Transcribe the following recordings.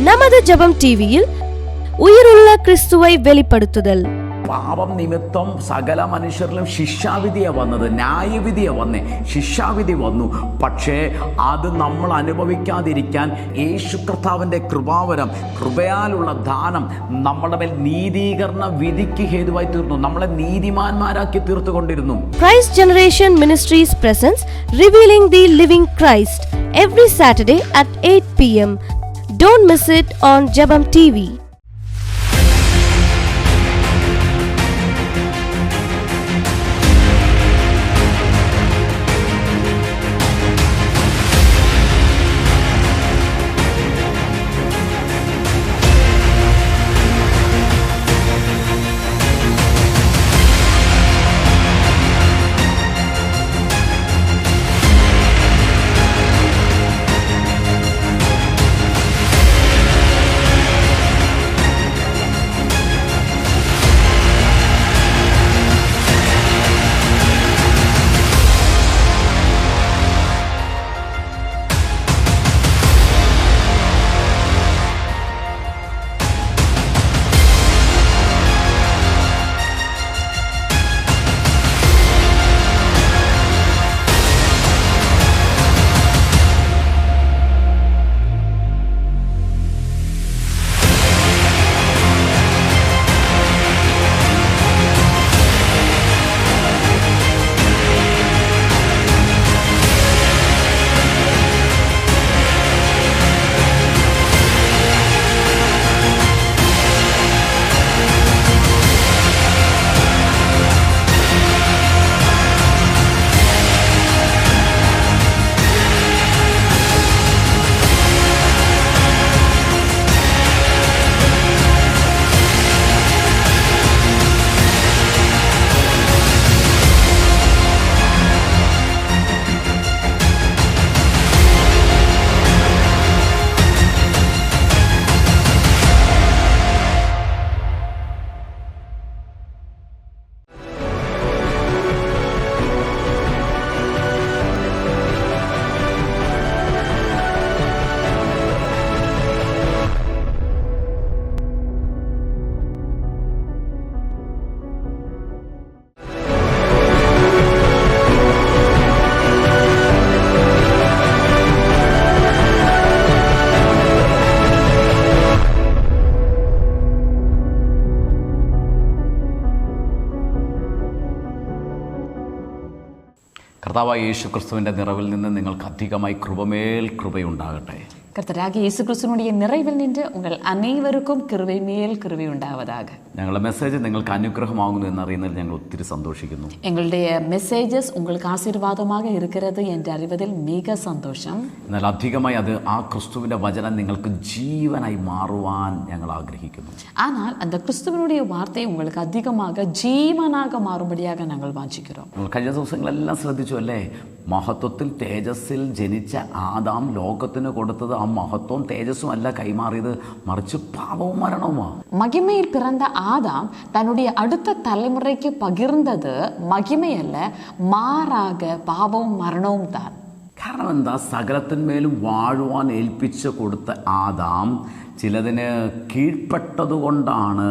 நமது ஜெபம் டிவியில் ഉയരുള്ള ക്രിസ്തുവൈ വെളിപ്പെടുത്തുതൽ. പാപം നിമിത്തം സകല മനുഷ്യരിലും ശിക്ഷാവിധിയാണ് വന്നത്, ന്യായവിധിയാണ് വന്നേ, ശിക്ഷാവിധി വന്നു. പക്ഷേ അത് നമ്മൾ അനുഭവിക്കാതിരിക്കാൻ യേശു കർത്താവിൻ്റെ കൃപാവരം, കൃപയാലുള്ള ദാനം നമ്മുടെ മേൽ നീതീകരണ വിധിക്ക് ഹേതുവായി തീർന്നു, നമ്മളെ നീതിമാന്മാരാക്കി തീർത്തുകൊണ്ടിരുന്നു. Christ Generation Ministries presents Revealing the Living Christ every Saturday at 8 p.m. Don't miss it on Jebam TV. കർത്താവായ യേശു ക്രിസ്തുവിൻ്റെ നിറവിൽ നിന്ന് നിങ്ങൾക്ക് അധികമായി കൃപമേൽ കൃപയുണ്ടാകട്ടെ. கர்த்தராகிய இயேசு கிறிஸ்துவினுடைய நிறைவில் நின்று உங்கள் அனைவருக்கும் கிருபை மேல் கிருபை உண்டாவதாக. ഞങ്ങളുടെ മെസ്സേജ് നിങ്ങൾക്ക് അനുഗ്രഹമാകുന്നു എന്നറിയുന്നതിൽ ഞങ്ങൾ ഒത്തിരി സന്തോഷിക്കുന്നു. எங்களுடைய மெசேஜஸ் உங்களுக்கு ஆசீர்வாதமாக இருக்கிறது என்று அறிவதில் மிக சந்தோஷம். എന്നാൽ അധികമായി അത് ആ ക്രിസ്തുവിൻ്റെ വചനം നിങ്ങൾക്ക് ജീവനായി മാറുവാൻ ഞങ്ങൾ ആഗ്രഹിക്കുന്നു. ஆனால் அந்த கிறிஸ்துவினுடைய வார்த்தை உங்களுக்கு அதிகமாக ஜீவனாக மாறும்படியாக நாங்கள் வாஞ்சிக்கிறோம். നമ്മൾ കഴിഞ്ഞ ദിവസങ്ങളെല്ലാം ശ്രദ്ധിച്ചു അല്ലേ? മഹത്വത്തിൽ തേജസ്സിൽ ജനിച്ച ആദാം ലോകത്തിന് കൊടുത്തത് ആ മഹത്വവും തേജസ്സും അല്ല കൈമാറിയത്, മറിച്ച് പാപവും മരണവുമാണ്. மகிமையில் பிறந்த ஆதாம் தன்னுடைய அடுத்த தலைமுறைக்கு பகிர்ந்தது மகிமையல்ல, മാറാക പാപവും മരണവും താൻ. കാരണം എന്താ? സകലത്തിന്മേലും വാഴുവാൻ ഏൽപ്പിച്ചു കൊടുത്ത ആദാം ചിലതിന് കീഴ്പ്പെട്ടതുകൊണ്ടാണ്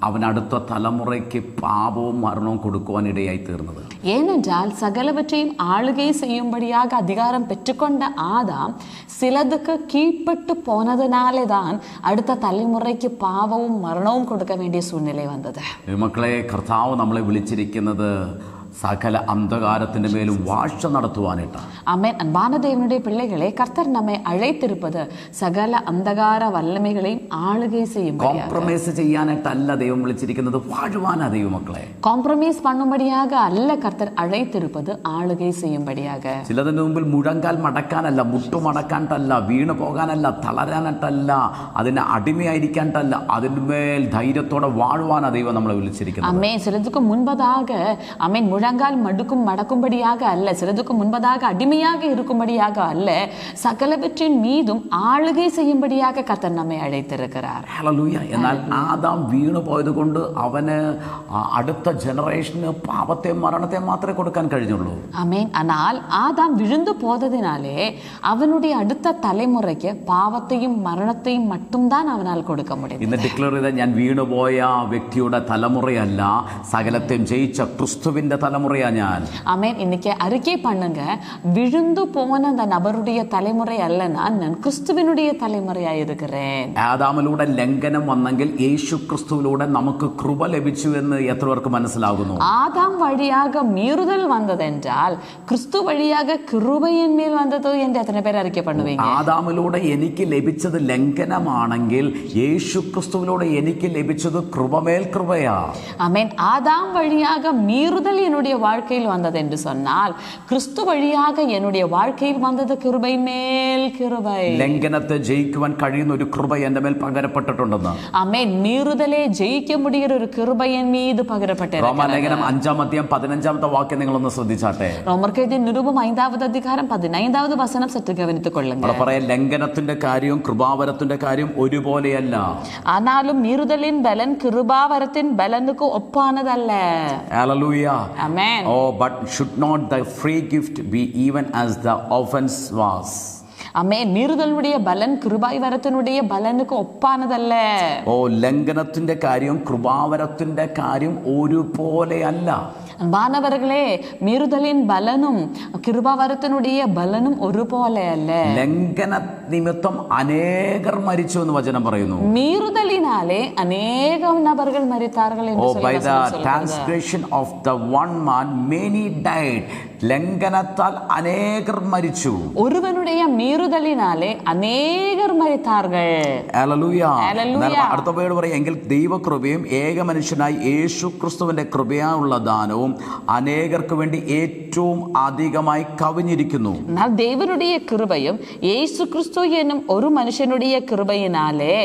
അവൻ അടുത്ത തലമുറയ്ക്ക് പാപവും മരണവും കൊടുക്കുവാനിടയായി തീർന്നത്. ஏனென்றால் சகலவற்றையும் ஆளுகை செய்யும்படியாக அதிகாரம் பெற்றுக்கொண்ட ஆதாம் சிலதுக்கு கீழ்ப்பட்டு போனதுனாலே தான் அடுத்த தலைமுறைக்கு பாவവും മരണവും കൊടുக்க വേണ്ടിയ സൂழ்நிலை വന്നത്. മക്കളെ, കർത്താവ് നമ്മളെ വിളിച്ചിരിക്കുന്നത് സകല അന്ധകാരത്തിൻ്റെ മേലും വാഴ്ച നടത്തുവാനായിട്ടാണ്. ആമേൻ. അൻപാന தேவனுடைய பிள்ளைகளே, கர்த்தர் நம்மை அழைத்திருப்பது சகல அந்தகார வல்லமைகளையும் ஆளுகை செய்யும்படியாக. കോംപ്രമൈസ് ചെയ്യാനായിട്ടല്ല ദൈവം വിളിച്ചിരിക്കുന്നത്, വാഴുവാനാ ദൈവമക്കളെ. കോംപ്രമൈസ് பண்ணும்படியாக அல்ல கர்த்தர் அழைத்திருப்பது, ആളുകை ചെയ്യുம்படியாக. ചിലതിന് മുമ്പിൽ മുഴങ്കാൽ മടക്കാനല്ല, മുട്ടുമടക്കാനിട്ടല്ല, വീണു പോകാനല്ല, തളരാനായിട്ടല്ല, അതിന് അടിമയായിരിക്കാനിട്ടല്ല, അതിന്മേൽ ധൈര്യത്തോടെ വാഴുവാനാ ദൈവം നമ്മളെ വിളിച്ചിരിക്കുന്നത്. ആമേൻ. சிலதுக்கு முன்பதாக ஆமேன் முழங்கால் மடக்கும்படியாக அல்ல, சிலதுக்கு முன்பதாக அடிமையாக இருக்கும்படியாக அல்ல, സകലവற்றின் மீதும் ആളുകை ചെയ്യുம்படியாக കർത്താൻ നമ്മെ അழைത്തിരിக்கிறார். ഹല്ലേലൂയ. എന്നാൽ ആദാം വീണു പോയത് കൊണ്ട് അവന് അടുത്ത ജനറേഷന് പാപത്തെയും മരണത്തെയും മാത്രമേ കൊടുക്കാൻ കഴിഞ്ഞുള്ളൂ. ആമേൻ. എന്നാൽ ആദാം വിഴുന്നു പോയതിനാലേ അവനുடைய അടുത്ത തലമുറയ്ക്ക് പാപത്തെയും മരണത്തെയും மட்டும்தான் അവനാൽ കൊടുക്കാൻ முடியும். ഇന്ന് ഡിക്ലെയർ ചെയ്ത ഞാൻ വീണുപോയ വ്യക്തിയുടെ തലമുറയല്ല, സകലത്തെയും ജയിച്ച ക്രിസ്തുവിന്റെ തലമുറയാ ഞാൻ. ആമേൻ. இன்னைக்கு அறிக்கை பண்ணுங்க, விழுந்து போன அந்த நபருடைய தலைமுறை அல்ல, நான் கிறிஸ்துவினுடைய தலைமுறையா இருக்கிறேன். ആദാമിലൂടെ ലംഘനം വന്നെങ്കിൽ യേശു ക്രിസ്തുവിലൂടെ നമുക്ക് കൃപ ലഭിച്ചു എന്ന് എത്ര പേർക്ക് മനസ്സിലാകുന്നു? ആദാം വഴിയാക മീറുതൽ വന്നതെന്നാൽ ക്രിസ്തു വഴിയാക കൃപയിൻ മേൽ വന്നത് എന്ന് എത്ര പേര് അറിയിക്ക பண்ணுவீங்க? ആദാമിലൂടെ എനിക്ക് ലഭിച്ചത് ലംഘനമാണെങ്കിൽ യേശു ക്രിസ്തുവിലൂടെ എനിക്ക് ലഭിച്ചത് കൃപമേൽ കൃപയാ. ആമേൻ. ആദാം വഴിയാക മീറുതൽ என்னுடைய வாழ்க்கையில் வந்தது என்று சொன்னால் கிறிஸ்து வழியாக என்னுடைய வாழ்க்கையில் வந்தது கிருபையின் மேல் கிருபை. ലംഘനത്തെ ജയിക്കുവാൻ കഴിയുന്ന ഒരു കൃപ എൻ്റെ മേൽ പകരപ്പെട്ടിട്ടുണ്ടെന്ന്. ആമേൻ. മീറുതലെ ജയിക്ക முடிகிற ഒരു കൃപയിൻ മീത് പകരപ്പെട്ടിരിക്കുന്നു. റോമാലേഖനം 5-15 വാക്യം നിങ്ങളൊന്ന് ശ്രദ്ധിച്ചാട്ടെ. റോമർക്കെഴുതിയ നിരൂപം 5-ാം അധികാരം 15-ാമത് വചനം സറ്റ് ഗവനിத்துக் കൊള്ളുங்க. അവിടെ പറയാം, ലംഘനത്തിന്റെ കാര്യവും കൃപാവരത്തിന്റെ കാര്യം ഒരുപോലെയല്ല. ആനാലും മീറുതലിൻ ബലൻ കൃപാവരത്തിൻ ബലനുക്ക് ഒപ്പാനതല്ല. ഹല്ലേലൂയ. ആമേൻ. But should not the free gift be even as the offense was? ആമേൻ. മീറുതലുடைய ബലൻ കൃപായി വരത്തിനുடைய ബലനുക്ക് ഒപ്പാനതല്ല. ലംഘനത്തിന്റെ കാര്യവും കൃപാവരത്തിന്റെ കാര്യം ഒരുപോലെയല്ല. അൻപാനവர்களே, മീറുതലിൻ ബലനും കൃപാവരത്തിനുடைய ബലനും ഒരുപോലെയല്ല. ലംഘന നിമിത്തം അനേകർ മരിച്ചു എന്ന് വചനം പറയുന്നു. മീറുതലിനാലെ അനേകം നബറുകൾ മരിത്താர்கள் എന്ന് by the transgression of the one man many died. ലംഘനത്താൽ അനേകർ മരിച്ചു. ഒരുവനുடைய മീറുതലിനാലെ അനേകർ മരിത്താர்கள். ഹല്ലേലൂയ. അടുത്ത പേര് പറയും, എങ്കിൽ ദൈവകൃപയും ഏക മനുഷ്യനായി യേശു ക്രിസ്തുവിന്റെ കൃപയായുള്ള ദാനവും അനേകർക്ക് വേണ്ടി ഏറ്റവും അധികമായി കവിഞ്ഞിരിക്കുന്നു. എന്നാൽ ദൈവനുடைய കൃപയും യേശു ക്രിസ്തു എന്നും ഒരു മനുഷ്യനുடைய കൃപയിനാലെ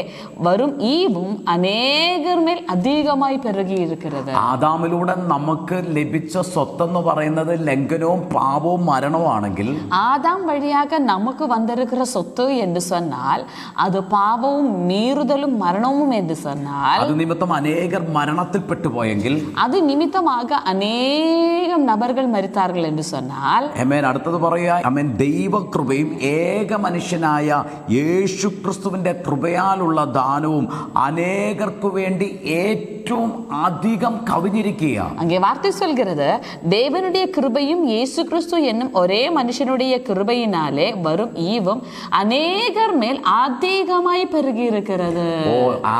വരും ഈവും അനേകർ മേൽ അധികമായി പെരുകിയിരിക്കുന്നത്. ആദാമിലൂടെ നമുക്ക് ലഭിച്ച സ്വത്തെന്ന് പറയുന്നത് ലംഘനവും പാപവും മരണവുമാണെങ്കിൽ, ആദാം വഴിയാക നമുക്ക് വന്നിരിക്കുന്ന സ്വത്ത് എന്ന് சொன்னால் അത് പാപവും മീറുതലും മരണവും എന്ന് சொன்னால், അത് നിമിത്തം അനേകർ മരണത്തിൽപ്പെട്ടു പോയെങ്കിൽ, അത് നിമിത്തമാക അനേകം നബറുകൾ മരിത്താர்கள் എന്ന് சொன்னால், ആമേൻ. അടുത്തത് പറയാ, ആമേൻ, ദൈവകൃപയും ഏക മനുഷ്യനായ യേശു ക്രിസ്തുവിന്റെ കൃപയാലുള്ള ദാനവും അനേകർക്ക് വേണ്ടി ഏറ്റവും അധികം കവിഞ്ഞിരിക്കുക. அங்கே வார்த்தை சொல்கிறது, தேவனுடைய கிருபையும் இயேசு கிறிஸ்து என்னும் ஒரே மனுஷனுடைய கிருபையினாலே வரும் ஈவும் അനേകർ മേൽ അധികമായി പെരുകി இருக்கிறது.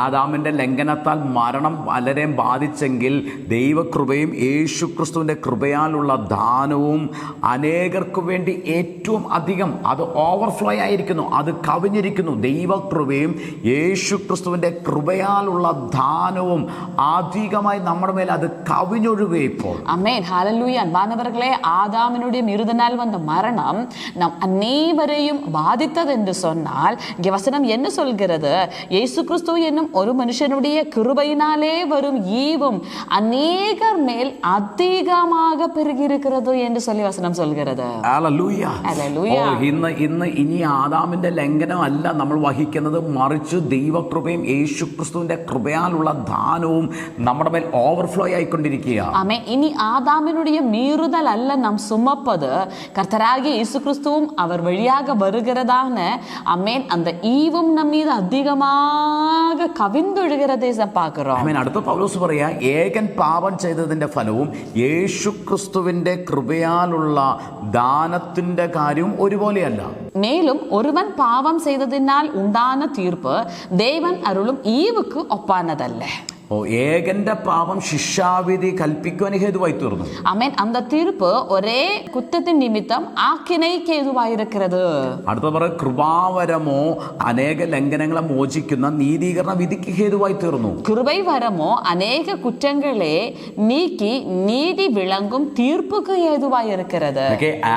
ആദാമിന്റെ ലംഘനത്താൽ മരണം പലരെയും ബാധിച്ചെങ്കിൽ ദൈവകൃപയും യേശു ക്രിസ്തുവിന്റെ കൃപയാലുള്ള ദാനവും അനേകർക്ക് വേണ്ടി ഏറ്റവും അധികം, അത് ഓവർഫ്ലോ ആയിരിക്കുന്നു, അത് കവിഞ്ഞിരിക്കുന്നു. ദൈവകൃപയും യേശു ക്രിസ്തുവിന്റെ കൃപയാലുള്ള ദാനവും അധികമായി നമ്മുടെ മേൽ അത് കവിഞ്ഞൊഴുകെ ഇപ്പോൾ. ആമേൻ. ഹല്ലേലൂയ. അൻപാനവர்களே, ஆதாமினுடைய மிருதனால் வந்த மரணம் நம் அனைவரையும் பாதித்தது என்று சொன்னால், இங்கே வசனம் என்ன சொல்கிறது? இயேசு கிறிஸ்து என்னும் ஒரு மனுஷனுடைய கிருபையினாலே வரும் ஈவும் அநேகர் மேல் அதிகமாக பெருகி இருக்கிறது என்று சொல்லி வசனம் சொல்கிறது. ഹല്ലേലൂയ. ഇനി ആദാമിന്റെ ലംഘനം അല്ല നമ്മൾ വഹിക്കുന്നത്, മറിച്ച് ദൈവകൃപയും യേശു ക്രിസ്തുവിന്റെ കൃപയാലുള്ള ദാനവും നമ്മുടെ മേൽ ഓവർഫ്ലോ ആയിക്കൊണ്ടിരിക്കുക. ആമേൻ. ഇനി ആദാമിനുடைய மீறுதல் அல்ல நாம் சுமப்பது, கர்த்தராகிய இயேசு கிறிஸ்துவும் அவர் வழியாக வருகிறதான ஆமேன் அந்த ஈவும் நம்ம மீது அதிகமாக கவிந்தொழுகிறதை பார்க்கிறோம். ആമേൻ. അടുത്ത പൗലോസ് പറയാ, ഏകൻ പാപം ചെയ്തതിന്റെ ഫലവും യേശു ക്രിസ്തുവിന്റെ കൃപയാലുള്ള ദാനത്തിന്റെ കാര്യവും ഒരുപോലെയല്ല. மேலும் ஒருவன் பாவம் செய்ததினால் உண்டான தீர்ப்பு தேவன் அருளும் ஈவுக்கு ஒப்பானதல்ல. ഏകന്റെ പാപം ശിക്ഷാവിധി കൽപ്പിക്കുവാൻ ഹേതുവായി തീർന്നു. ആമേൻ. அந்த தீர்ப்பு ஒரே குற்றத்தின் நிமித்தம் ஆக்கினைக்கு ஏதுவாயிருக்கிறது. അടുത്ത പറ, കൃപാവരമോ അനേക ലംഘനങ്ങളെ മോചിക്കുന്ന നീതീകരണ വിധിക്ക് ഹേതുവായി തീർന്നു. கிருபை வரமோ அநேக குற்றங்களே நீக்கி நீதி விளங்கும் தீர்ப்புக்கு ஏதுவாயிருக்கிறது.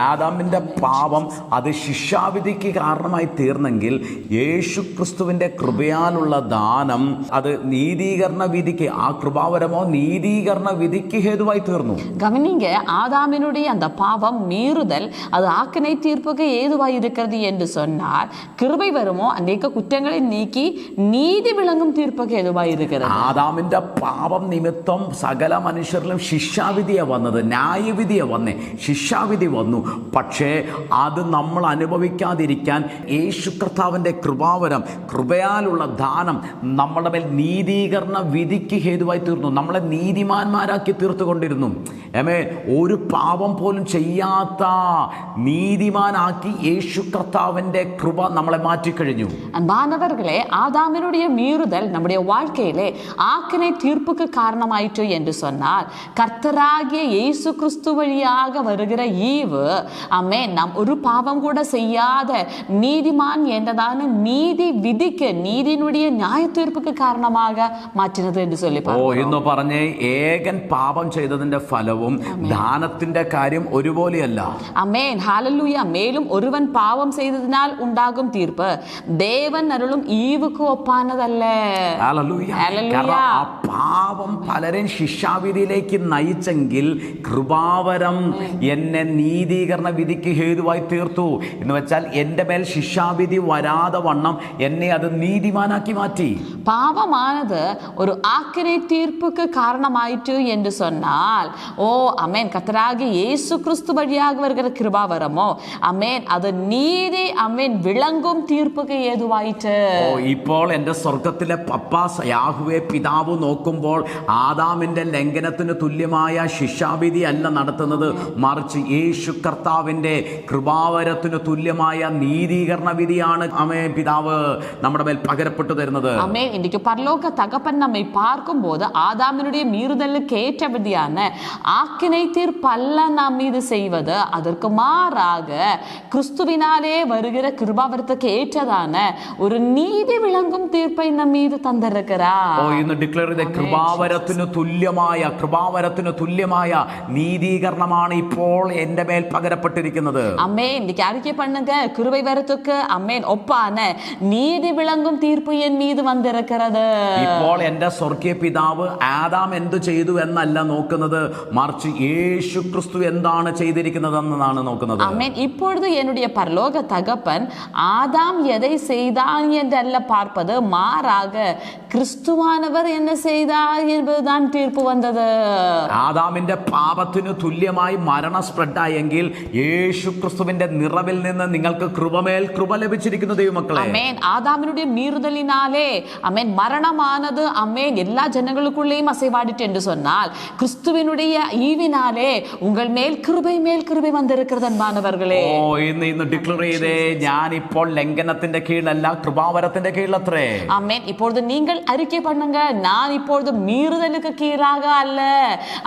ആദാമിന്റെ പാപം അത് ശിക്ഷാവിധിക്ക് കാരണമായി തീർന്നെങ്കിൽ യേശു ക്രിസ്തുവിന്റെ കൃപയാലുള്ള ദാനം അത് നീതീകരണ നീതിക്ക്, ആ കൃപാവരമോ നീതീകരണ വിധിക്ക് ഹേതുവായി തീർന്നു. கவனிங்க, ஆதாமினுடைய அந்த பாவம் மீறுதல் அது ஆக்கினை தீர்ப்புக்கு ஏதுவாய் இருக்கிறது என்று சொன்னார். கிருபை வருமோ அநேக குற்றங்களை நீக்கி നീതി വിളങ്ങും തീർപ്പൊക്കെ ഏതുവായി இருக்கிறது. ആദാമിന്റെ പാപം നിമിത്തം സകല മനുഷ്യരിലും ശിക്ഷാവിധിയാണ് വന്നത്, ന്യായവിധിയാണ് വന്നേ, ശിക്ഷാവിധി വന്നു. പക്ഷേ അത് നമ്മൾ അനുഭവിക്കാതിരിക്കാൻ യേശു കർത്താവിന്റെ കൃപാവരം, കൃപയാലുള്ള ദാനം നമ്മുടെ മേൽ നീതീകരണ വിധിക്ക് ഹേതുവായി തീർന്നു. നമ്മളെ നീതിമാന്മാരാക്കി തീർത്തുകൊണ്ടിരുന്നു. ഒരു പാപം പോലും ചെയ്യാത്ത നീതിമാനാക്കി യേശു കർത്താവിന്റെ കൃപ നമ്മളെ മാറ്റിക്കഴിഞ്ഞു. அன்பானவர்களே, ஆதாமினுடைய மீறுதல் நம்முடைய வாழ்க்கையிலே ஆக்கினை தீர்ப்புக்கு காரணமாயிற்று என்று சொன்னால், கர்த்தராகிய இயேசு கிறிஸ்து வழியாக வருகிற ஈவு, ஆமென், நாம் ஒரு பாவம் கூட செய்யாத நீதிமான் என்றதான நீதி விதிக்கு, நீதியினுடைய நியாய தீர்ப்புக்கு காரணமாக மாற்றினது என்று சொல்லி എന്ന് പറഞ്ഞേ ഏകൻ പാപം ചെയ്തതിന്റെ ഫലവും ദാനത്തിന്റെ കാര്യം ഒരുപോലെയല്ല. ആമേൻ, ഹല്ലേലൂയ. மேலும் ஒருவன் பாவம் செய்ததினால் உண்டாகும் தீர்ப்பு தேவன் அருளும் ஈவுக்கு ஒப்பானதல்ல. ആ പാപം പലരെയും ശിക്ഷാവിധിയിലേക്ക് നയിച്ചെങ്കിൽ കൃപാവരം എന്നെ നീതീകരണ വിധിക്ക് ഹേതുവായി തീർത്തു. എന്ന് വെച്ചാൽ എൻ്റെ മേൽ ശിക്ഷാവിധി വരാതെ വണ്ണം എന്നെ അത് നീതിമാനാക്കി മാറ്റി. பாவமானது ஒரு ஆக்கினை தீர்ப்புக்கு காரணமாயிற்று என்று சொன்னால், ஓ அமேன், கர்த்தராகிய இயேசு கிறிஸ்து வழியாக வருகிற கிருபாவரமோ, അമേൻ, അത് നീതി, അമേൻ, വിളങ്ങും തീർപ്പൊക്കെ ഏതുവായിട്ട്. ഇപ്പോൾ എൻ്റെ സ്വർഗത്തിലെ പപ്പാസ് യാഹുവേ പിതാവ് നോക്കുമ്പോൾ ആദാമിന്റെ ലംഘനത്തിന് തുല്യമായ ശിക്ഷാവിധി അല്ല നടത്തുന്നത്, മറിച്ച് യേശു കർത്താവിന്റെ കൃപാവരത്തിന് തുല്യമായ നീതീകരണ വിധിയാണ് അമേൻ പിതാവ് നമ്മുടെ മേൽ പകരപ്പെട്ടു തരുന്നത്. അമേൻ. ഇன்றைக்கு பரலோக தகப்பன் நம்மை பார்க்கும்போது ஆதாமினுடைய மீறுதலுக்கு ஏற்ற விதியான ஆக்கினை தீர்ப்பல்ல நாம் மீது செய்வது, அதற்கு மாறாக கிறிஸ்துவினாலே வருகிற கிருபாவரத்துக்கு ஏற்றதான ஒரு നീതി വിളങ്ങും തീർപ്പை நம் மீது தந்திருக்கிறார். ഇന്ന് ഡിക്ലെയർ ചെയ്ത കൃപാവരത്തിന് തുല്യമായ നീതീകരണമാണ് ഇപ്പോൾ എൻ്റെ മേൽ പകരപ്പെട്ടിരിക്കുന്നത്. അമേൻ. இன்னைக்கு அறிக்கை பண்ணுங்க, கிருபை வரத்துக்கு அமேன் ஒப்பான നീതി വിളങ്ങും തീർപ്പ് എൻ மீது വന്നിരിക്കുന്നത്. ഇപ്പോൾ എൻ്റെ സ്വർഗീയ പിതാവ് ആദാം എന്തു ചെയ്തു എന്നല്ല നോക്കുന്നത്, മറിച്ച് യേശു ക്രിസ്തു എന്താണ് ചെയ്തിരിക്കുന്നത് എന്നാണ് നോക്കുന്നത്. அமேன். இப்பொழுது என்னுடைய பரலோக தகப்பன் ஆதாம் எதை செய்தான் என்றல்ல பார்ப்பது, மாறாக கிறிஸ்துவானவர் என்ன செய்தார் என்பதுதான் തീർപ്പ് വന്നത്. ആദാമിന്റെ പാപത്തിന് തുല്യമായി മരണം സ്പ്രെഡായെങ്കിൽ യേശു ക്രിസ്തുവിന്റെ നിറവിൽ നിന്ന് നിങ്ങൾക്ക് കൃപമേൽ കൃപ ലഭിച്ചിരിക്കുന്നു ദൈവമക്കളെ. അമേൻ. ആദാമിനുடைய மீறுதலினாலே அமேன் மரணமானது அமேன் எல்லா ஜனங்களுக்குள்ளேயும் அசைவாடிட்டு என்று சொன்னால், கிறிஸ்துவினுடைய ஈவினாலே உங்கள் மேல் கிருபை வந்திருக்கிறது அன்பானவர்களே. ഇന്ന് ഡിക്ലെയർ ചെയ്തേ, ഞാൻ ഇപ്പോൾ ലംഘനത്തിന്റെ കീഴിലല്ല, കൃപാവരത്തിന്റെ കീഴിലത്രേ. അമേൻ. இப்பொழுது நீங்கள் அறிக்கை பண்ணுங்க, நான் இப்பொழுது மீறுதலுக்கு கீழாக அல்ல,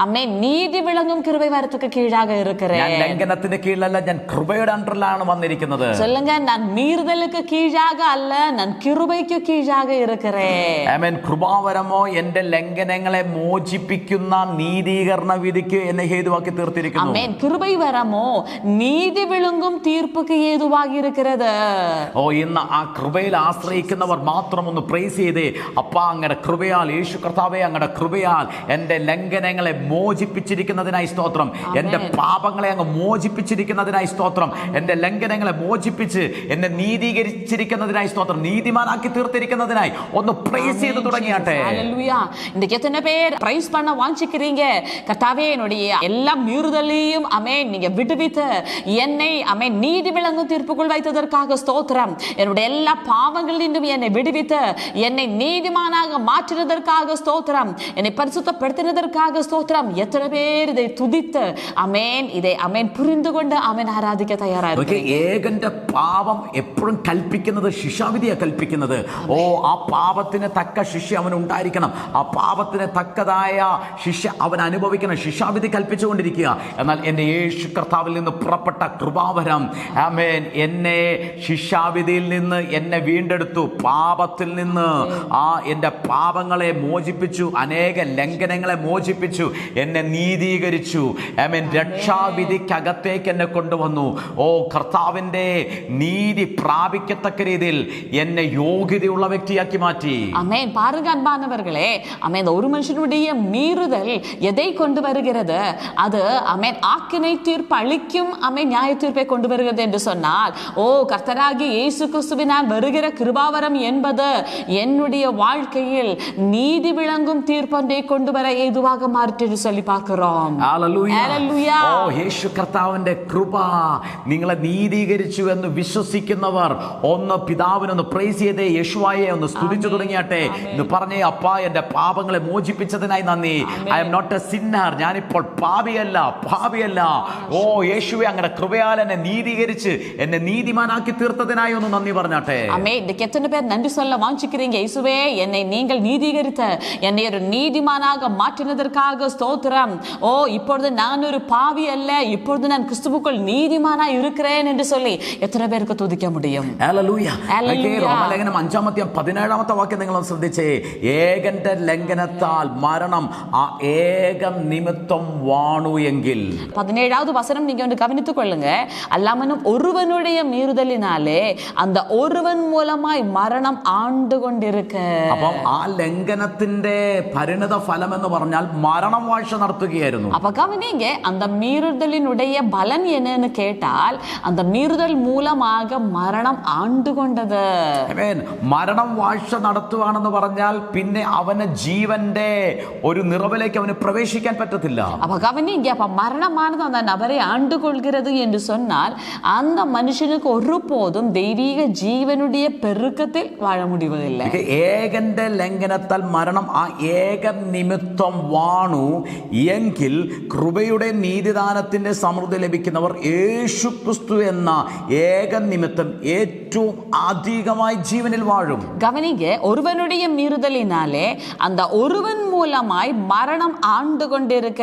അമേൻ, നീതി വിളങ്ങും കൃപை വരத்துக்கு കീഴാக இருக்கிறேன். ഞാൻ ലംഘനത്തിന്റെ കീഴിലല്ല, ഞാൻ കൃപയുടെ അണ്ടറിലാണ് വന്നിരിക്കുന്നത്. சொல்லுங்க, நான் மீறுதலுக்கு கீழாக அல்ல, நான் கிருபைக்கு கீழாக இருக்கிறேன். ആമേൻ. കൃപാവരമോ എന്റെ ലംഘനങ്ങളെ മോചിപ്പിക്കുന്ന നീതീകരണ വിധിക്ക് എന്നെ ഹേതുവാക്കി തീർത്തിരിക്കുന്നു. അമേൻ. கிருபை வரமோ നീതി വിളങ്ങും തീർப்புக்கு ஏதுவாகி இருக்கிறது. ഇന്ന് ആ കൃപയിൽ ആശ്രയിക്കുന്നവർ മാത്രം ഒന്ന് പ്രൈസ് ചെയ്തേ, അപ്പാ അങ്ങയുടെ കൃപയാൽ, യേശു കർത്താവേ അങ്ങയുടെ കൃപയാൽ എൻ്റെ ലംഘനങ്ങളെ മോചിപ്പിച്ചിരിക്കുന്നതിനായി സ്തോത്രം, എൻ്റെ പാപങ്ങളെ അങ്ങ് മോചിപ്പിച്ചിരിക്കുന്നതിനായി സ്തോത്രം, എൻ്റെ ലംഘനങ്ങളെ മോചിപ്പിച്ച് എന്നെ നീതീകരിച്ചിരിക്കുന്നതിനായി സ്തോത്രം, നീതിമാനാക്കി തീർത്തിരിക്കുന്നതിനായി ഒന്ന് പ്രൈസ് ചെയ്ത് തുടങ്ങിയാട്ടെ. ஹல்லேலூயா. இன்னைக்கு எத்தனை பேர் பிரைஸ் பண்ண வாஞ்சிக்கிறீங்க? கர்த்தாவே, என்னுடைய எல்லா மீறுதலையும் அமேன் நீங்க விடுவித்து என்னை அமேன் நீதி விளங்கும் தீர்ப்புக்குள் வைத்ததற்காக ஸ்தோத்திரம். என்னுடைய எல்லா பாவங்களிலும் என்னை விடுவித்து என்னை நீதிமானாக மாற்றினதற்காக ஸ்தோத்திரம், என்னை பரிசுத்தப்படுத்தினதற்காக ஸ்தோத்திரம். எத்தனை பேர் இதை துதித்து അമേൻ ഇതേ അമേൻ പുരിന്തുകൊണ്ട് അമേൻ ആരാധിക്കാൻ തയ്യാറായിരുന്നു. ഏകന്റെ പാപം എപ്പോഴും കൽപ്പിക്കുന്നത് ശിക്ഷാവിധിയാണ് കൽപ്പിക്കുന്നത്. ആ പാപത്തിന് തക്ക ശിക്ഷ അവന് ഉണ്ടായിരിക്കണം, ആ പാപത്തിന് തക്കതായ ശിക്ഷ അവൻ അനുഭവിക്കണം, ശിക്ഷാവിധി കൽപ്പിച്ചുകൊണ്ടിരിക്കുക. എന്നാൽ എൻ്റെ യേശു കർത്താവിൽ നിന്ന് പുറപ്പെട്ട കൃപാവരം ആമേൻ എന്നെ ശിക്ഷാവിധിയിൽ നിന്ന് എന്നെ വീണ്ടെടുത്തു, പാപത്തിൽ നിന്ന് എൻ്റെ പാപങ്ങളെ മോചിപ്പിച്ചു, അനേക ലംഘനങ്ങളെ മോചിപ്പിച്ചു, എന്നെ നീതീകരിച്ചു. ആമേൻ. രക്ഷാവിധിക്കകത്തേക്ക് എന്നെ കൊണ്ടുവന്നു. കർത്താവിൻ്റെ നീതി പ്രാപിക്കത്തക്ക രീതിയിൽ എന്നെ യോഗ്യതയുള്ള വ്യക്തിയാക്കി മാറ്റി. ആമേൻ. பாருங்க அன்பானவர்களே, பிரியமானவர்களே, ஆமென், ஒரு மனுஷனுடைய மீறுதல் எதை கொண்டு வருகிறது? அது ஆமென் ஆக்கினை தீர்ப்பு அளிக்கும் ஆமென் நியாய தீர்ப்பை கொண்டு வருகிறது என்று சொன்னால், ஓ கர்த்தராகிய இயேசு கிறிஸ்துவினால் வருகிற கிருபாவரம் என்பது என்னுடைய வாழ்க்கையில் நீதி விளங்கும் தீர்ப்பொன்றை கொண்டு வர ஏதுவாக மாற்றி சொல்லி பார்க்கிறோம். ഹല്ലേലൂയ. ഓ യേശു കർത്താവിന്റെ കൃപ നിങ്ങളെ നീതീകരിച്ചു എന്ന് വിശ്വസിക്കുന്നവർ ഒന്ന് പിതാവിനൊന്ന് പ്രൈസ് ചെയ്തേ, യേശുവായെ ഒന്ന് സ്തുതിച്ചു തുടങ്ങിയാട്ടെ. ഇന്ന് പറഞ്ഞേ, അപ്പാ എന്റെ പാപങ്ങളെ മോചിപ്പിച്ചതിനായി നന്ദി. I am not a sinner, ഞാനിപ്പോൾ പാപിയല്ല. ഓ യേശുവേ, അങ്ങനെ കൃപയാൽ എന്നെ നീതീകരിച്ച് എന്നെ നീതിമാനാക്കി തീർത്തതിനായി ഒന്ന് നന്ദി പറഞ്ഞാട്ടെ. ஆமென். இதுக்கு எத்தனை பேர் நன்றி சொல்ல வாஞ்சிக்கிறீங்க? இயேசுவே, என்னை நீங்கள் நீதீகரித்த, என்னை ஒரு நீதிமானாக மாற்றினதற்காக ஸ்தோத்திரம். ஓ இப்பொழுது நான் ஒரு பாவி அல்ல, இப்பொழுது நான் கிறிஸ்துவுக்குள் നീതിമാനായി இருக்கிறேன் என்று சொல்லி എത്ര പേർക്ക് തുതിക്കാൻ முடியும்? ഹല്ലേലൂയ. റോമാലേഖനം 5:17 വാക്യം നിങ്ങൾ ശ്രദ്ധിച്ചേ. ഏകന്റെ ലംഘനത്താൽ മരണം ആ ഏക നിമിത്തം വാണു എങ്കിൽ. 17வது வசனம் நீங்க வந்து கவனித்துக் கொள்ளுங்க. அல்லாமலும் ஒருவனுடைய மீறுதலினாலே அந்த ஒருவன் மூலமாய் மரணம் ஆண்டு கொண்டிருக்க. അപ്പം ആ ലംഘനത്തിന്റെ പരിണത ഫലം എന്ന് പറഞ്ഞാൽ മരണം വാഴ്ച നടത്തുകയായിരുന്നു. அப்ப கவனிங்க, அந்த மீறுதலினுடைய பலன் என்னன்னு கேட்டால், அந்த மீறுதல் மூலமாக மரணம் ஆண்டு கொண்டது. മരണം വാഴ്ച നടത്തുകയാണെന്ന് പറഞ്ഞാൽ പിന്നെ അവന് ജീവന്റെ ഒരു നിറവിലേക്ക് അവന് പ്രവേശിക്കാൻ പറ്റത്തില്ല. அப்ப கவனிங்க, அப்ப மரணமானது அந்த நபரை ஆண்டு கொள்கிறது என்று சொன்னால் அந்த மனுஷனுக்கு ஒருபோதும் தெய்வீக ஜீவனுடைய பெருக்கத்தில் வாழ முடிவதில்லை. ഏകന്റെ ലംഘനത്താൽ മരണം ആ ഏക നിമിത്തം വാണു എങ്കിൽ കൃപയുടെ നീതിദാനത്തിന്റെ സമൃദ്ധി ലഭിക്കുന്നവർ യേശു ക്രിസ്തു എന്ന ഏക നിമിത്തം ഏറ്റവും അധികമായി ജീവനിൽ വാഴും. கவனிங்க, ஒருவனுடைய மீறுதலினாலே அந்த ஒருவன் மூலமாய் மரணம் ஆண்டு கொண்டிருக்க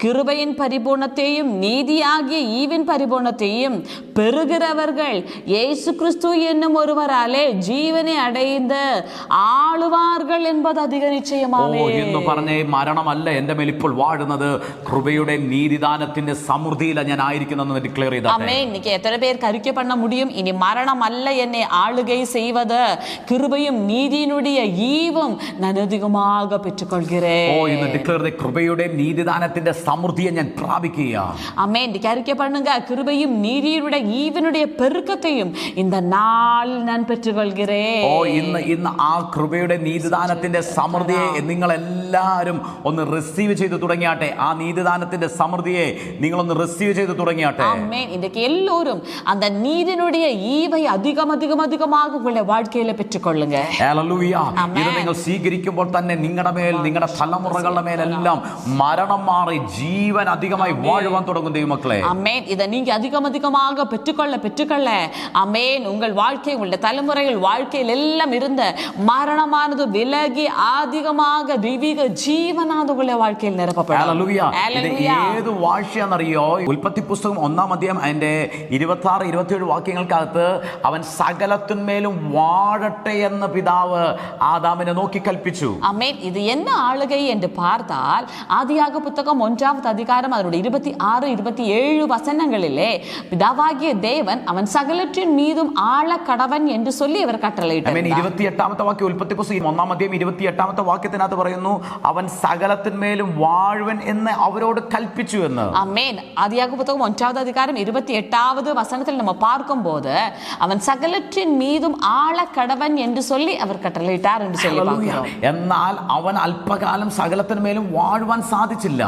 கிருபையின் பரிபூர்ணத்தையும் நீதியாகிய ஈவின் பரிபூர்ணத்தையும் பெறுகிறவர்கள் இயேசு கிறிஸ்து என்னும் ஒருவராலே ஜீவனை அடைந்து ആളുവാர்கள் என்பது அதிக நிச்சயமாவே. എന്ന് പറഞ്ഞേ, മരണമല്ല എന്റെ മേൽ ഇപ്പോൾ വാഴുന്നത്, കൃപയുടെ നീതിദാനത്തിന്റെ സമൃദ്ധിയിലാണ് ഞാൻ ആയിരിക്കുന്നതെന്ന് ഡിക്ലെയർ ചെയ്തു. ആമേൻ. இன்னைக்கு எத்தனை பேர் அறிக்கை பண்ண முடியும்? இனி மரணம் அல்ல என்னை ஆளுகை செய்வது, கிருபையும் நீதியினுடைய ஈவும் நான் அதிகமாக பெற்றுக்கொள்கிறேன். ഓ ഇന്ന് ഡിക്ലെയർ ചെയ്ത കൃപയുടെ നീതിദാനത്തിന്റെ സമൃദ്ധിയെ ഞാൻ പ്രാപിക്കുകയാണ്. ஆமென். இன்னைக்கு அறிக்கை பண்ணுங்க, கிருபையும் நீதியினுடைய ஈவினுடைய பெருக்கத்தையும் இந்த நாளில் நான் பெற்றுக்கொள்கிறேன். ഓ ഇന്ന് ആ കൃപയുടെ നീതിദാനത്തിന്റെ സമൃദ്ധിയെ നിങ്ങൾ എല്ലാവരും ഒന്ന് റിസീവ് ചെയ്തു തുടങ്ങിയാട്ടെ. ആ നീതിദാനത്തിന്റെ സമൃദ്ധിയെ നിങ്ങളൊന്ന് റിസീവ് ചെയ്തു തുടങ്ങിയാട്ടെ. ஆமென். இன்னைக்கு எல்லோரும் அந்த நீதியினுடைய ஈவை அதிகமாக உங்களுடைய வாழ்க்கையில பெற்றுக்கொள்ளுங்க. ഹല്ലേലൂയ. ഇത് നിങ്ങൾ സ്വീകരിക്കുമ്പോൾ തന്നെ നിങ്ങളുടെ മേൽ, നിങ്ങളുടെ തലമുറകളുടെ മേലെല്ലാം മരണം മാറി ജീവൻ അധികമായി വാഴുവാൻ തുടങ്ങും ദൈവമക്കളെ. ஆமென். இதை நீங்க அதிகமாக பெற்றுக்கொள்ள ஆமென். உங்கள் வாழ்க்கை, உங்களுடைய தலைமுறைகள் வாழ்க்கையில் எல்லாம் இருந்த மரணமானது விலகி அதிகமாக தெய்வீக ജീവനാണ് ഉங்களுடைய வாழ்க்கையில் നിറപ്പപ്പെടും. ഹല്ലേലൂയ. ഇത് ഏത് വാഴ്ചയാണെന്നറിയോ? ഉൽപ്പത്തി പുസ്തകം 1-ാം അധ്യായം അതിന്റെ 26-27 വാക്യങ്ങൾക്കകത്ത് അവൻ സകലത്തിന്മേലും വാഴട്ടെ എന്ന് പിതാവ് ആദാമിനെ നോക്കി കൽപ്പിച്ചു. ஆமென். இது என்ன ஆளுகை என்று பார்த்தால், ஆதியாக புத்தகம் 1வது அதிகாரம் அதனுடைய 26-27 வசனங்களிலே பிதாவாகிய தேவன் அவன் சகலத்தின் மீதும் ஆள கடவன் என்று சொல்லி அவர் கட்டளையிட்டார். 28ാമത്തെ വാക്യം, ഉൽപ്പത്തി പുസ്തകം 1-ാം അധ്യായം 28ാമത്തെ വാക്യത്തിനകത്ത് പറയുന്നു, അവൻ സകലത്തിന്മേലും വാഴുവൻ എന്ന് അവരോട് കൽപ്പിച്ചു എന്ന്. ஆமென். ஆதியாக புத்தகம் 1வது அதிகாரம் 28வது வசனத்தில் நம்ம பார்க்கும்போது அவன் சகலத்தின் மீதும் ஆள கடவன் என்று சொல்லி அவர் கட்டளையிட்டார் என்று சொல்லி பார்க்கிறோம். എന്നാൽ അവൻ അല്പകാലം സകലത്തിന്മേലും വാഴുവാൻ സാധിച്ചില്ല.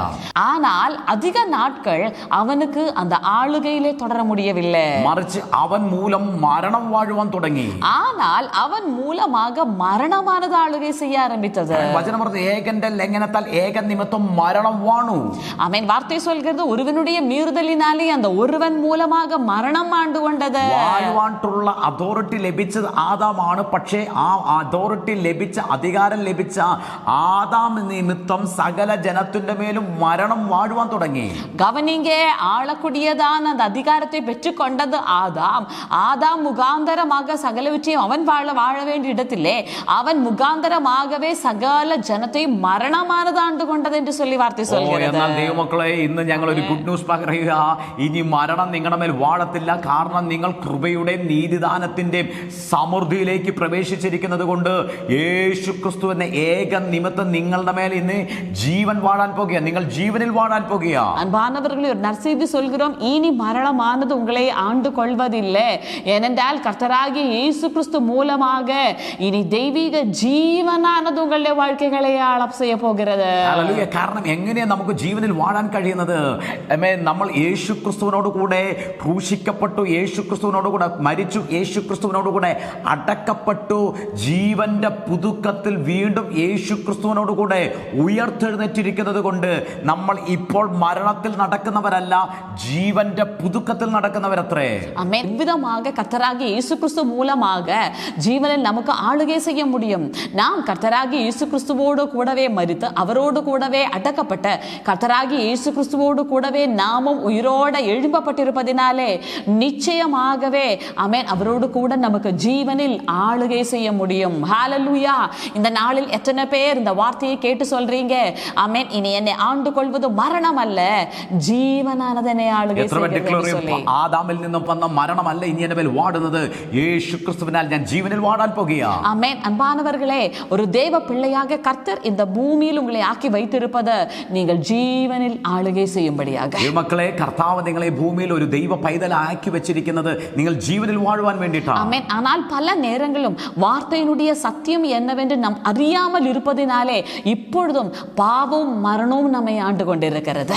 ஆனால் அதிக நாட்கள் அவனுக்கு அந்த ஆளுகையிலே தொடர முடியவில்லை. മറിച്ച് അവൻ മൂലം മരണം വാഴുവാൻ തുടങ്ങി. ஆனால் அவன் மூலமாக மரணமானது ஆளுகை செய்ய ஆரம்பித்தது. വചനം പറഞ്ഞ ഏകന്റെ ലംഘനത്താൽ ഏക നിമിത്തം മരണം വാണു. ஆமென். வார்த்தை சொல்கிறது, ஒருவனுடைய மீறுதலினாலே அந்த ஒருவன் மூலமாக மரணம் ஆண்டு கொண்டது. വാഴുവാനുള്ള അതോറിറ്റി ലഭിച്ചത് ആദാമാണ്. പക്ഷേ ആ അതോറിറ്റി ലഭിച്ച, അധികാരം ലഭിച്ച ആദാം നിമിത്തം സകല ജനത്തിന്റെ മേലും മരണം വാഴുവാൻ തുടങ്ങി. கவனிங்க, ஆளக்கூடியதான அந்த அதிகாரத்தை பெற்றுக்கொண்டது ஆதாம். ஆதாம் முகாந்தரமாக சகலவற்றையும் அவன் வாழ வேண்டிய இடத்திலே அவன் முகாந்தரமாகவே சகல ஜனத்தையும் മരണമാനത് ആണ്ട് കൊണ്ടത് എന്ന് சொல்லி വാർത്ത சொல்கிறது. എന്നാൽ ദൈവമക്കളെ, ഇന്ന് ഞങ്ങൾ ഒരു ഗുഡ് ന്യൂസ് പറയുക, ഇനി മരണം നിങ്ങളുടെ മേൽ വാഴത്തില്ല. കാരണം നിങ്ങൾ കൃപയുടെ നീതിദാനത്തിന്റെ സമൃദ്ധിയിലേക്ക് പ്രവേശിച്ചിരിക്കുന്നത് കൊണ്ട് യേശു ക്രിസ്തു എന്ന ഏക നിമിത്തം നിങ്ങളുടെ മേൽ ഇന്ന് ജീവൻ വാഴാൻ പോകുക. നിങ്ങൾ ജീവനിൽ വാഴാൻ പോകുക. அன்பானவர்களே, ஒரு நற்செய்தி சொல்கிறோம். இனி மரணமானது உங்களை ஆண்டு கொள்வதில்லை. ஏனென்றால் கர்த்தராகிய இயேசு கிறிஸ்து மூலமாக இனி தெய்வீக ജീവനാனது உங்களுடைய வாழ்க்கைகளை ஆளப் செய்ய போகிறது. ഹല്ലേലൂയ. കാരണം എങ്ങനെയാണ് നമുക്ക് ജീവനിൽ വാഴാൻ കഴിയുന്നത്? നമ്മൾ യേശു ക്രിസ്തുവിനോട് കൂടെ ക്രൂശിക്കപ്പെട്ടു, യേശു ക്രിസ്തുവിനോട് കൂടെ മരിച്ചു, യേശു ക്രിസ്തുവിനോട് കൂടെ അടക്കപ്പെട്ടു. ജീവന്റെ പുതുക്കത്തിൽ വീണ്ടും യേശു ക്രിസ്തുവിനോട് കൂടെ ഉയർത്തെഴുന്നേറ്റിരിക്കുന്നത് കൊണ്ട് നമ്മൾ ഇപ്പോൾ മരണത്തിൽ നടക്കുന്നവരല്ല, ജീവന്റെ പുതുക്കത്തിൽ നടക്കുന്നവരത്രേ. எவ்விதமாக கர்த்தராகிய இயேசு கிறிஸ்து மூலமாக ஜீவனில் நமக்கு ஆளுகை செய்ய முடியும். நாம் கர்த்தராகிய இயேசு கிறிஸ்துவோடு கூடவே மரித்து அவரோடு கூடவே அடக்கப்பட்ட கர்த்தராகிய இயேசு கிறிஸ்துவோடு கூடவே நாமும் உயிரோட எழும்பப்பட்டிருப்பதினாலே நிச்சயமாகவே ஆமென் அவரோடு கூட நமக்கு ஜீவனில் ஆளுகை செய்ய முடியும். ஹல்லேலூயா. இந்த நாளில் எத்தனை பேர் இந்த வார்த்தையை கேட்டு சொல்றீங்க? ஆமென், இனி என்னை ஆண்டு கொள்வது மரணம் அல்ல, ജീവനാனது என்னை ஆளுகை செய்கிறது. ആദാമിൽ നിന്നും വന്ന മരണമല്ല ഇനി എന്റെ മേൽ വാടുന്നത്, യേശു ക്രിസ്തുവിനാൽ ഞാൻ ജീവനിൽ വാടാൻ പോകുകയാ. ஆமென். அன்பானவர்களே, ஒரு தேவ பிள்ளையாக கர்த்தர் இந்த பூமியில் உங்களை ஆக்கி வைத்திருப்பது நீங்கள் ஜீவனில் ஆளுகை செய்யும்படியாக. മക്കളെ, കർത്താവ് നിങ്ങളെ ഭൂമിയിൽ ഒരു ദൈവ പൈതലാക്കി വെച്ചിരിക്കുന്നത് നിങ്ങൾ ജീവനിൽ വാഴുവാൻ വേണ്ടിയിട്ടാണ്. ஆமென். ஆனால் பல நேரங்களும் வார்த்தையினுடைய சத்தியம் என்னவென்று நாம் அறியாமல் இருப்பதினாலே இப்பொழுதும் பாவവും മരണവും നമ്മെ ആண்டு കൊണ്ടിരിക്കുന്നത്.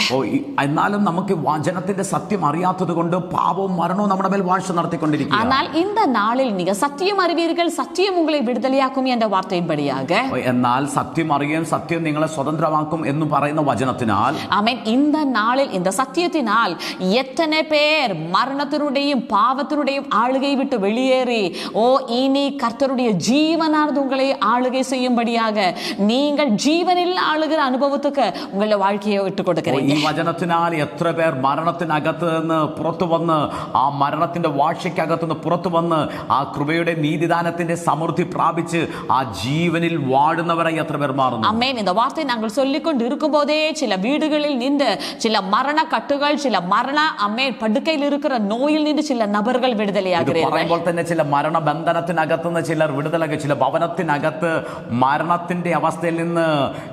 എന്നാലും നമുക്ക് വചനത്തിന്റെ സത്യം അറിയാത്തത് കൊണ്ട് പാപവും മരണവും നമ്മുടെ മേൽ വാഴ്ച നടത്തിക്കൊണ്ടിരിക്കുക. ஆனால் இந்த நாளில் நீங்க சத்தியம் அறிவீர்கள், சத்தியம் உங்களை விடுதலையாக்கும் என்ற வார்த்தையின்படியாக. എന്നാൽ സത്യം അറിയാൻ സത്യം നിങ്ങളെ സ്വതന്ത്രമാക്കും എന്ന് പറയുന്ന വചനത്തിനാൽ ஆமென். இந்த நாளில் இந்த சத்தியத்தினால் எத்தனை பேர் மரணத்தினுடையும் பாவத்தினுடையும் ஆளுகை விட்டு வெளியேறி இனி கர்த்தருடைய ஜீவனானது உங்களை ஆளுகை செய்யும்படியாக நீங்கள் ஜீவனில் ஆளுகிற அனுபவத்துக்கு உங்களுடைய வாழ்க்கையை விட்டு கொடுக்கிறீங்க. ഈ വചനത്തിനാൽ എത്ര പേർ മരണത്തിനകത്ത് നിന്ന് പുറത്തു വന്ന് ആ മരണത്തിന്റെ വാഴ്ചയ്ക്കകത്ത് നിന്ന് പുറത്തു വന്ന് ആ കൃപയുടെ നീതിദാനത്തിന്റെ സമൃദ്ധി പ്രാപിച്ച് ആ ജീവനിൽ വാഴുന്നവരായി എത്ര പേർ മാറുന്നു. ആമേൻ. இந்த வார்த்தை நாங்கள் சொல்லிக்கொண்டு இருக்கும்போதே சில வீடுகளில் நின்று சில மரண கட்டுகள், சில மரண ஆமேன் படுக்கையில் இருக்கிற நோயில் நின்று சில நபர்கள் விடுதலையாகிறார்கள். പറയുമ്പോൾ തന്നെ ചില മരണബന്ധനത്തിനകത്ത് നിന്ന് ചിലർ വിടുതലക, ചില ഭവനത്തിനകത്ത് മരണത്തിന്റെ അവസ്ഥയിൽ നിന്ന്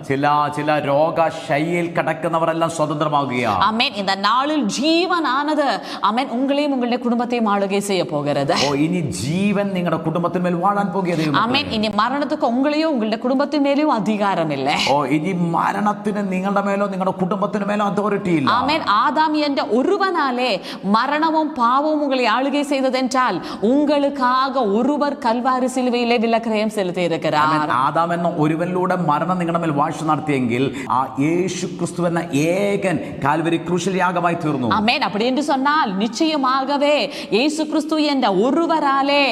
ചില രോഗശൈലിയിൽ കിടക്കുന്നവരെല്ലാം സ്വതന്ത്രമാകുകയാണ്. ആമേൻ. இந்த நாளில் ஜீவனானது ஆமேன் உங்களையும் உங்களுடைய குடும்பத்தையும் ஆளுகை செய்ய போகிறது. ഇനി ജീവൻ നിങ്ങളുടെ കുടുംബത്തിന്മേൽ വാഴാൻ പോകുകയാണ്. ആമേൻ. ഇനി മരണத்துக்கு உங்களையோ உங்களுடைய குடும்பத்தின் மேலேயும் அதிகாரம் இல்லை. ഇനി മരണത്തിന് നിങ്ങളുടെ മേലോ നിങ്ങളുടെ കുടുംബത്തിന് മേലോ അതോറിറ്റി ഇല്ല. ஆமேன். ஆதாம் என்ற ஒருவனாலே மரணமும் பாவமும் உங்களை ஆளுகை செய்ததென்றால் உங்களுக்காக ஒருவர் கல்வாரி சிலுவையிலே விலக்கிரயம் செலுத்தி இருக்கிறார். ആദാം എന്ന ഒരുവനിലൂടെ മരണം നിങ്ങളുടെ മേൽ വാഴ്ച നടത്തിയെങ്കിൽ ആ യേശു ക്രിസ്തു എന്ന ഏകൻ കാൽവരി ക്രൂശിൽ യാഗമായി തീർന്നു. ஆமென். அப்படி என்று சொன்னால் நிச்சயமாகவே இயேசு கிறிஸ்து என்ற ஒருவராலே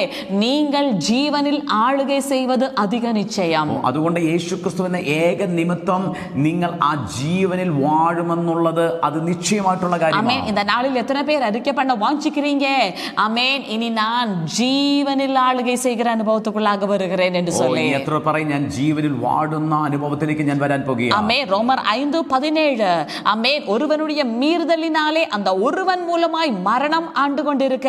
நீங்கள் ஜீவனில் ஆளுகை செய்வது அதிக நிச்சயம். അതുകൊണ്ട് യേശു ക്രിസ്തു എന്ന ഏക നിമിത്തം നിങ്ങൾ ആ ജീവനിൽ വാഴുമെന്നുള്ളത് അത് നിശ്ചയമായിട്ടുള്ള കാര്യമാണ്. ஆமென். இந்த நாளில் எத்தனை பேர் அறிக்கை பண்ண வாஞ்சிக்கிறீங்க? ஆமென். இனி நான் ஜீவனில் ஆளுகை செய்கிற அனுபவத்துக்குள்ளாக வருகிறேன் என்று சொல்லி എത്ര പറയും ഞാൻ ജീവനിൽ വാഴുന്ന അനുഭവത്തിലേക്ക് ഞാൻ വരാൻ പോകുകയാണ്. ஆமென். ரோமர் 5:17. ஆமென். ஒருவனுடைய மீறுதலினாலே அந்த ஒருவன் மூலமாய் மரணம் ஆண்டு கொண்டிருக்க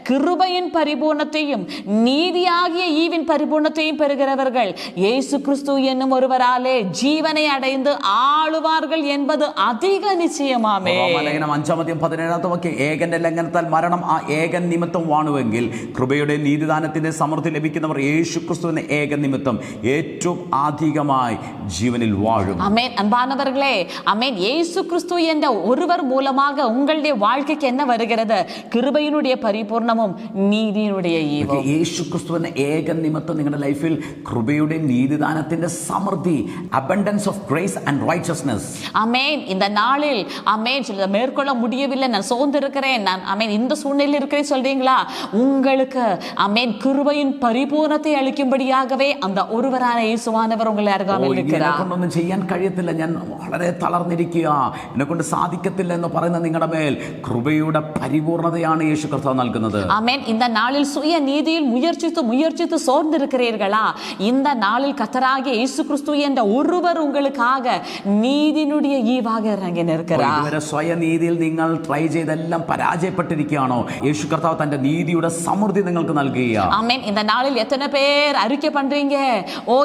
கிருபையின் பரிபூர்ணத்தையும் நீதியாகிய ஈவின் பரிபூர்ணத்தையும் பெறுகிறவர்கள் இயேசு கிறிஸ்து என்னும் ஒருவராலே ஜீவனை அடைந்து ஆளுவார்கள் என்பது அதிக நிச்சயமாமே. റോമാലേഖനം 5:17 ഏകന്റെ ലംഘനത്താൽ മരണം ആ ഏകൻ നിമിത്തം വാണുവെങ്കിൽ കൃപയുടെ നീതിദാനത്തിന്റെ സമൃദ്ധി ലഭിക്കുന്നവർ യേശു ക്രിസ്തു എന്ന ഏക നിമിത്തം ഏറ്റവും അധികമായി ജീവനിൽ വാഴും. ஆமென். அன்பானவர்களே, ஆமென். இயேசு கிறிஸ்து என்ற ஒருவர் மூலமாக உங்களுடைய வாழ்க்கைக்கு என்ன வருகிறது? கிருபையினுடைய பரிபூர்ணமும் நீதியினுடைய ஈவும். യേശു ക്രിസ്തു എന്ന ഏക നിമിത്തം നിങ്ങളുടെ ലൈഫിൽ കൃപയുടെ നീതിദാനത്തിന്റെ സമൃദ്ധി, abundance of grace and righteousness. ஆமென். இந்த நாளில் ஆமென் சில மேற்கொள்ள முடியவில்லை, நான் சோர்ந்து இருக்கிறேன், நான் ஆமென் இந்த சூழ்நிலையில் இருக்கிறேன் சொல்றீங்களா? உங்களுக்கு ஆமென் கிருபையின் பரிபூர்ணத்தை அளிக்கும்படியாகவே அந்த ஒருவரான இயேசுவானவர் உங்களை அருகாமையில் இருக்கிறார். കൊണ്ടൊന്നും ചെയ്യാൻ കഴിയത്തില്ല, ഞാൻ വളരെ തളർന്നിരിക്കുക, എന്നെ കൊണ്ട് സാധിക്കത്തില്ല എന്ന് പറയുന്ന നിങ്ങളുടെ മേൽ കൃപയുടെ പരിപൂർണതയാണ് യേശു കർത്താവ് നൽകുന്നത്. ஆமென். இந்த நாளில் சுய நீதியில் முயற்சித்து சோர்ந்து இருக்கிறீர்களா? இந்த நாளில் கர்த்தராகிய இயேசு கிறிஸ்து என்ற ஒருவர் உங்களுக்காக നീതിയുടെ ഈവാக ഇറങ്ങി നിൽക്കുകയാണ്. ഇതുവരെ സ്വയനീതിയിൽ നിങ്ങൾ ട്രൈ ചെയ്തെല്ലാം പരാജയപ്പെട്ടിരിക്കുകയാണോ? യേശു കർത്താവ് തന്റെ നീതിയുടെ സമൃദ്ധി നിങ്ങൾക്ക് നൽകുകയാണ്. ஆமென். இந்த நாளில் எத்தனை பேர் அறிக்கை பண்றீங்க?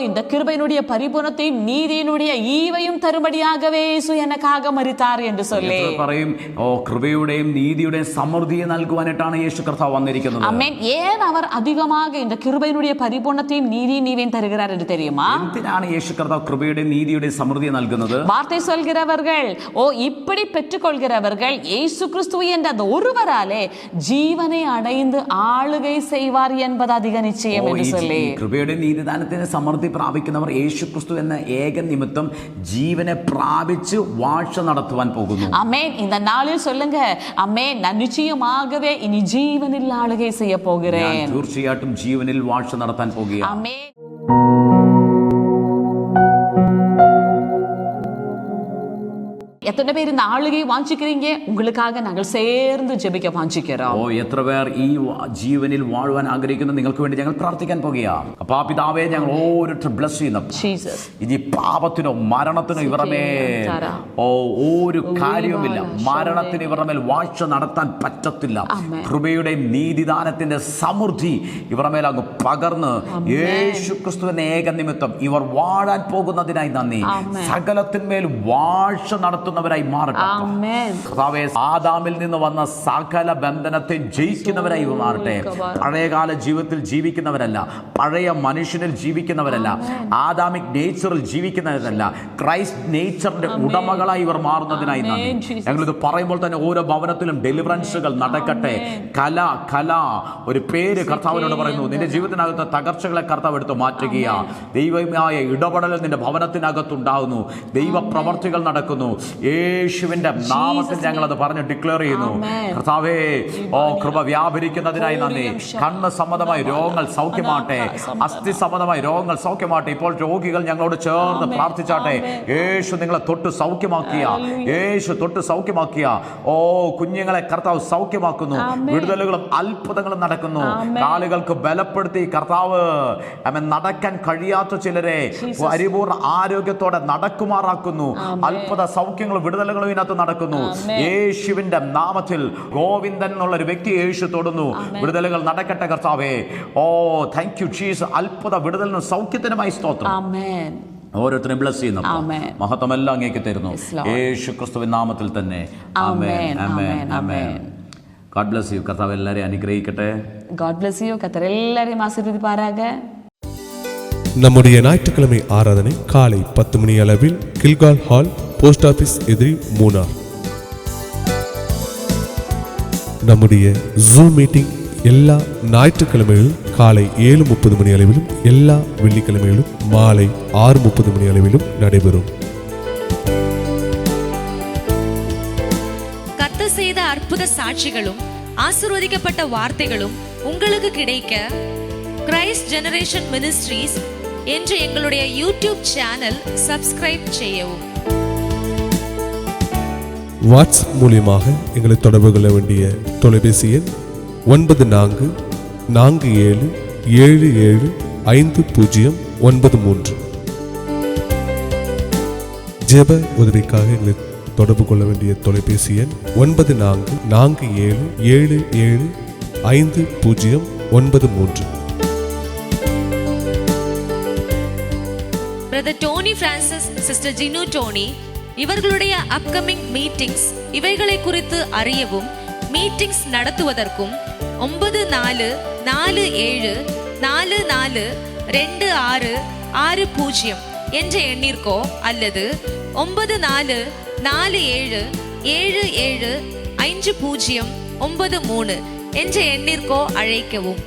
இந்த கிருபையினுடைய பரிபூர்ணத்தையும் நீதியினுடைய ஈவையும் தரும்படியாகவே இயேசு எனக்காக மரித்தார் என்று சொல்லி പറയും. കൃപയുടെയും നീതിയുടെയും സമൃദ്ധിയെ നൽകുവാനായിട്ടാണ് യേശു കർത്താവ് വന്നിരിക്കുന്നത്. ആമേൻ. ஏன் அவர் அதிகமாக இந்த கிருபையினுடைய பரிபூர்ணத்தையும் நீதியின் ஈவையும் தருகிறார் என்று தெரியுமா? എന്തിനാണ് യേശു കർത്താവ് കൃപയുടെയും നീതിയുടെയും സമൃദ്ധിയെ നൽകുന്നത്? வார்த்தை சொல்கிறவர்கள் இப்படி பெற்றுக்கொள்கிறவர்கள் இயேசு கிறிஸ்து என்ற அந்த ஒருவராலே ജീവനെ അടൈந்து ആളുകை செய்வார் என்பது அதிக நிச்சயம் என்று சொல்லி കൃപയുടെ നീതിദാനത്തിന് സമൃദ്ധി പ്രാപിക്കുന്നവർ യേശുക്രിസ്തു എന്ന ഏക നിമിത്തം ജീവനെ പ്രാപിച്ച് വാഴ്ച നടത്തുവാൻ പോകുന്നു. ആമേൻ. இந்த நாளில் சொல்லுங்க ஆமென். நான் நிச்சயமாகவே இனி ஜீவனில் ஆளுகை செய்ய போகிறேன். തീർച്ചയായിട്ടും ജീവനിൽ വാഴ്ച നടത്താൻ പോകുകയാണ്. ആമേൻ. எத்தனை பேர் இந்த ஆளுகையை வாஞ்சிக்கிறீங்க? உங்களுக்காக நாங்கள் சேர்ந்து ஜெபிக்க வாஞ்சிக்கிறோம். എത്ര പേർ ഈ ജീവനിൽ വാഴുവാൻ ആഗ്രഹിക്കുന്നു? നിങ്ങൾക്ക് വേണ്ടി ഞങ്ങൾ പ്രാർത്ഥിക്കാൻ പോകുകയാണ്. അപ്പോൾ പിതാവേ, ഞങ്ങൾ ഓരോരുത്തരും ബ്ലസ് ചെയ്യുന്നു. ജീസസ്, ഇനി പാപത്തിനോ മരണത്തിനോ ഇവരുടെ മേൽ ഒരു കാര്യവുമില്ല. മരണത്തിന് ഇവരുടെ മേൽ വാഴ്ച നടത്താൻ പറ്റത്തില്ല. കൃപയുടെ നീതിദാനത്തിന്റെ സമൃദ്ധി ഇവരുടെ മേൽ അങ്ങ് പകർന്ന് യേശുക്രിസ്തുവിന്റെ ഏക നിമിത്തം ഇവർ വാഴാൻ പോകുന്നതിനായി നന്ദി. സകലത്തിന്മേൽ വാഴ്ച നടത്തുന്നവരായി മാറട്ടെ. കർത്താവേ, ആദാമിൽ നിന്ന് വന്ന സകല ബന്ധനത്തെ ജയിക്കുന്നവരായി മാറട്ടെ. പഴയകാല ജീവിതത്തിൽ ജീവിക്കുന്നവരല്ല, പഴയ മനുഷ്യനിൽ ജീവിക്കുന്നവരല്ല, ആദാമിക് നേച്ചറിൽ ജീവിക്കുന്നവരല്ല, ക്രൈസ്റ്റ് നേച്ചറിന്റെ ഉടമകളായി ഇവർ മാറുന്നതിനായി നന്ദി. ഞങ്ങളിത് പറയുമ്പോൾ തന്നെ ഓരോ ഭവനത്തിലും ഡെലിവറൻസുകൾ നടക്കട്ടെ. കല ഒരു പേര് കർത്താവിനോട് പറയുന്നു. നിന്റെ ജീവിതത്തിനകത്ത് തകർച്ചകളെ കർത്താവ് എടുത്ത് മാറ്റുകയാണ്. ദൈവമായ ഇടപെടൽ നിന്റെ ഭവനത്തിനകത്തുണ്ടാകുന്നു. ദൈവ പ്രവർത്തികൾ നടക്കുന്നു. യേശുവിന്റെ നാമത്തിൽ ഞങ്ങൾ അത് പറഞ്ഞ് ഡിക്ലെയർ ചെയ്യുന്നു. കർത്താവേ, കൃപ വ്യാപരിക്കുന്നതിനായി നന്ദി. കണ്ണ് സംബന്ധമായ രോഗങ്ങൾ സൗഖ്യമാട്ടെ, അസ്ഥി സംബന്ധമായ രോഗങ്ങൾ സൗഖ്യമാട്ടെ. ഇപ്പോൾ രോഗികൾ ഞങ്ങളോട് ചേർന്ന് പ്രാർത്ഥിച്ചാട്ടെ. യേശു നിങ്ങളെ തൊട്ട് സൗഖ്യമാക്കിയ, യേശു തൊട്ട് സൗഖ്യമാക്കിയ കുഞ്ഞുങ്ങളെ കർത്താവ് സൗഖ്യമാക്കുന്നു. വിടുതലുകളും അത്ഭുതങ്ങളും നടക്കുന്നു. കാലുകൾക്ക് ബലപ്പെടുത്തി കർത്താവ് നടക്കാൻ കഴിയാത്ത ചിലരെ പരിപൂർണ്ണ ആരോഗ്യത്തോടെ നടക്കുമാറാക്കുന്നു. അത്ഭുത സൗഖ്യങ്ങളും വിടുതലുകളും ഇതിനകത്ത് നടക്കുന്നു. യേശുവിന്റെ നാമത്തിൽ ഗോവിന്ദൻ എന്നുള്ളൊരു വ്യക്തി യേശു തൊടുന്നു. വിടുതലുകൾ നടക്കട്ടെ കർത്താവേ. Thank you Jesus. അത്ഭുത വിടുതലിനും സൗഖ്യത്തിനുമായി സ്തോത്രം. ഓരോരുത്തരും ബ്ലസ് ചെയ്യുന്നു. മഹത്വമെല്ലാം അങ്ങേക്ക് തരുന്നു യേശു ക്രിസ്തുവിൻ നാമത്തിൽ തന്നെ. ആമേൻ, ആമേൻ, ആമേൻ. God bless you. കർത്താവ് എല്ലാവരെയും അനുഗ്രഹിക്കട്ടെ. God bless you. കർത്താവ് എല്ലാവരെയും ആശീർവദിപ്പാരാക. நம்முடைய ஞாயிற்றுக்கிழமை ஆராதனை காலை 10 மணி அளவில் கில்கால் ஹால், போஸ்ட் ஆபீஸ் எதிரி, மூனார். நம்முடைய ஜூம் மீட்டிங் எல்லா ஞாயிற்றுக்கிழமைகளும் காலை 7:30 மணி அளவிலும் எல்லா வெள்ளிக்கிழமைகளும் மாலை 6:30 மணி அளவிலும் நடைபெறும். கர்த்தர் செய்த அற்புத சாட்சிகளும் ஆசீர்வதிக்கப்பட்ட வார்த்தைகளும் உங்களுக்கு கிடைக்க கிரைஸ்ட் ஜெனரேஷன் மினிஸ்ட்ரீஸ் என்ற எங்களுடைய யூடியூப் சேனல் சப்ஸ்கிரைப் செய்யவும். வாட்ஸ்அப் மூலியமாக எங்களை தொடர்பு கொள்ள வேண்டிய தொலைபேசி எண் 9447775093. ஜெப உதவிக்காக எங்களை தொடர்பு கொள்ள வேண்டிய தொலைபேசி எண் 9447775093. Brother Tony Francis, sister Jinu Tony இவர்களுடைய அப்கமிங் மீட்டிங்ஸ் இவைகளை குறித்து அறியவும் மீட்டிங்ஸ் நடத்துவதற்கும் 9447442660 என்ற எண்ணிற்கோ அல்லது 9447775093 என்ற எண்ணிற்கோ அழைக்கவும்.